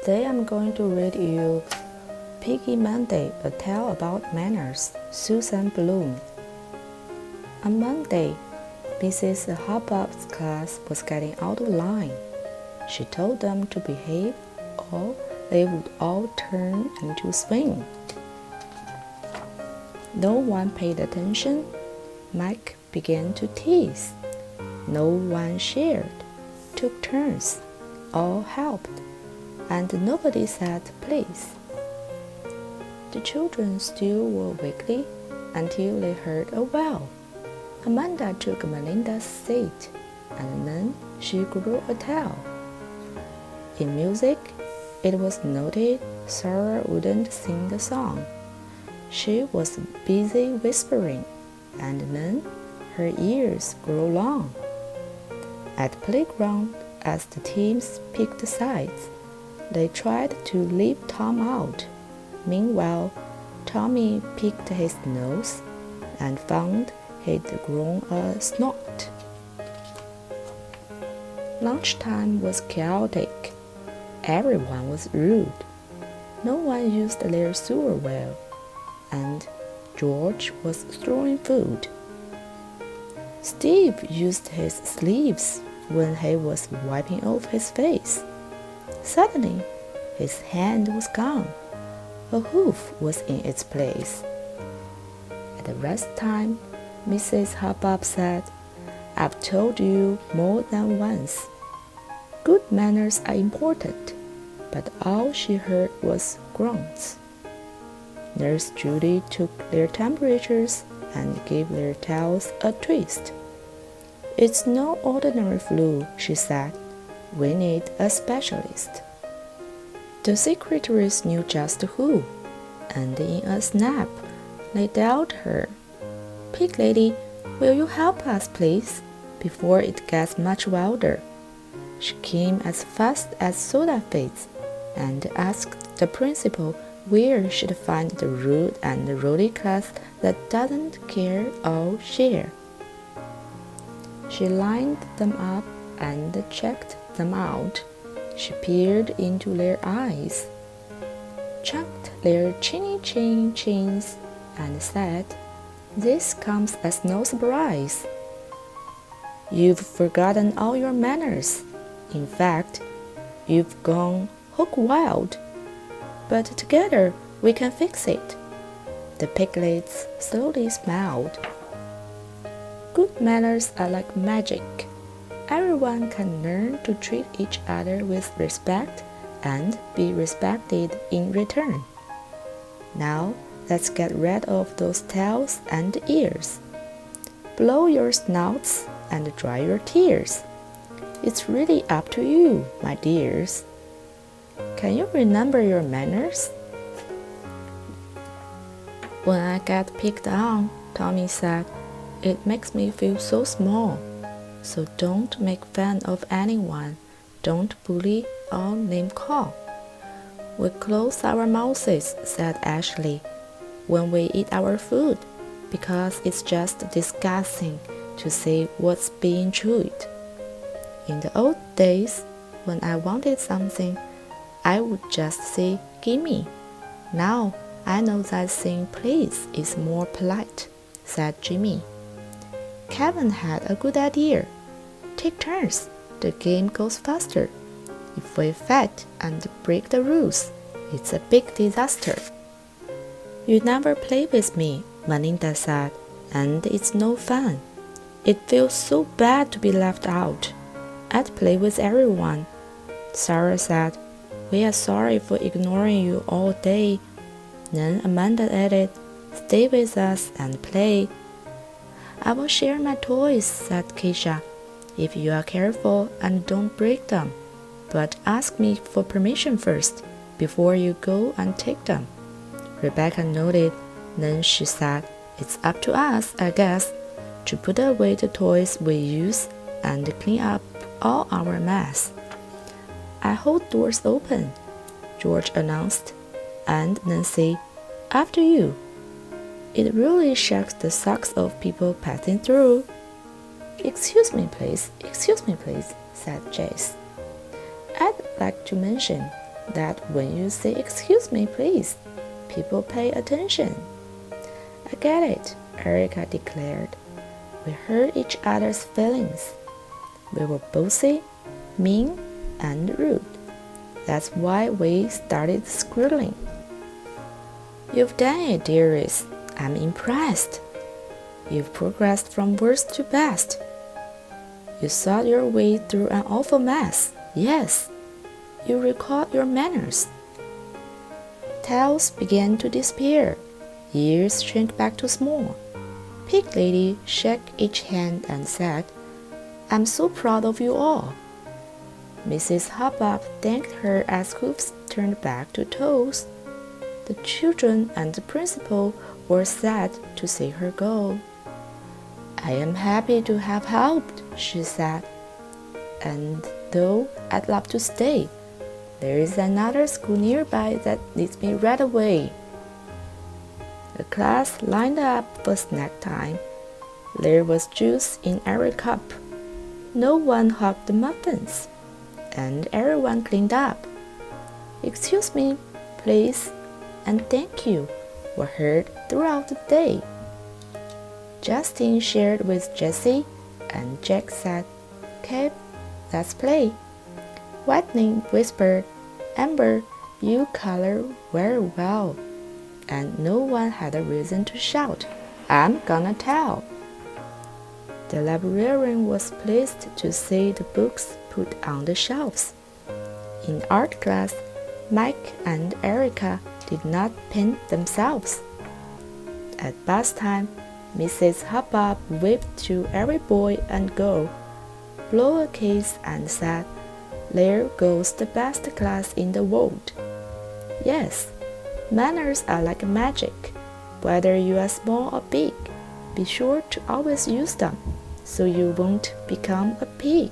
Today I'm going to read you Piggy Monday, a tale about manners, Suzanne Bloom. On Monday, Mrs. Hubbard's class was getting out of line. She told them to behave or they would all turn into swing. No one paid attention. Mike began to tease. No one shared, took turns, all helped, and nobody said please. The children still were wiggly until they heard a well. Amanda took Melinda's seat, and then she grew a tail. In music, it was noted Sarah wouldn't sing the song. She was busy whispering, and then her ears grew long. At the playground, as the teams picked sides, they tried to leave Tom out. Meanwhile, Tommy picked his nose and found he'd grown a snot. Lunchtime was chaotic. Everyone was rude. No one used their sewer well, and George was throwing food. Steve used his sleeves when he was wiping off his face. Suddenly, his hand was gone. A hoof was in its place. At the rest time, Mrs. Hubbard said, "I've told you more than once. Good manners are important," but all she heard was grunts. Nurse Judy took their temperatures and gave their tails a twist. "It's no ordinary flu," she said. "We need a specialist." The secretaries knew just who, and in a snap, they dialed her. "Pig lady, will you help us, please, before it gets much wilder?" She came as fast as soda fades and asked the principal where she'd find the rude and rowdy class that doesn't care or share. She lined them up and checked them out. She peered into their eyes, chucked their chins, and said, "This comes as no surprise. You've forgotten all your manners. In fact, you've gone hog wild. But together we can fix it." The piglets slowly smiled. Good manners are like magic. Everyone can learn to treat each other with respect and be respected in return. Now let's get rid of those tails and ears. Blow your snouts and dry your tears. It's really up to you, my dears. Can you remember your manners? "When I get picked on," Tommy said, "it makes me feel so small. So don't make fun of anyone. Don't bully or name-call." "We close our mouths," said Ashley, "when we eat our food, because it's just disgusting to see what's being chewed. In the old days, when I wanted something, I would just say, 'Gimme.' Now I know that saying 'please' is more polite," said Jimmy. Kevin had a good idea. "Take turns. The game goes faster. If we fight and break the rules, it's a big disaster." "You never play with me," Melinda said, "and it's no fun. It feels so bad to be left out. I'd play with everyone." Sarah said, "We are sorry for ignoring you all day." Then Amanda added, "Stay with us and play." "I will share my toys," said Keisha, "if you are careful and don't break them. But ask me for permission first, before you go and take them." Rebecca nodded. Then she said, "It's up to us, I guess, to put away the toys we use and clean up all our mess." "I hold doors open," George announced, and Nancy, "After you." It really shocks the socks off people passing through. Excuse me, please, said Jace. "I'd like to mention that when you say "excuse me, please," people pay attention. I get it, Erica declared. We hurt each other's feelings. We were bossy, mean, and rude. That's why we started squirreling. You've done it, dearest. I'm impressed. You've progressed from worst to best. You thought your way through an awful mess. Yes, you recalled your manners. Tails began to disappear. Ears shrank back to small. Pig Lady shook each hand and said, I'm so proud of you all. Mrs. Hubbub thanked her as hoofs turned back to toes. The children and the principal were sad to see her go. I am happy to have helped, she said, and though I'd love to stay, there is another school nearby that needs me right away. The class lined up for snack time. There was juice in every cup. No one hugged the muffins, and everyone cleaned up. Excuse me, please, and thank you were heard throughout the day. Justin shared with Jessie, and Jack said, Cap, let's play. Whitney whispered, Amber, you color very well. And no one had a reason to shout, I'm gonna tell. The librarian was pleased to see the books put on the shelves. In art class, Mike and Erica did not paint themselves. At bath time, Mrs. Hubbub waved to every boy and girl, blew a kiss and said, There goes the best class in the world. Yes, manners are like magic. Whether you are small or big, be sure to always use them so you won't become a pig.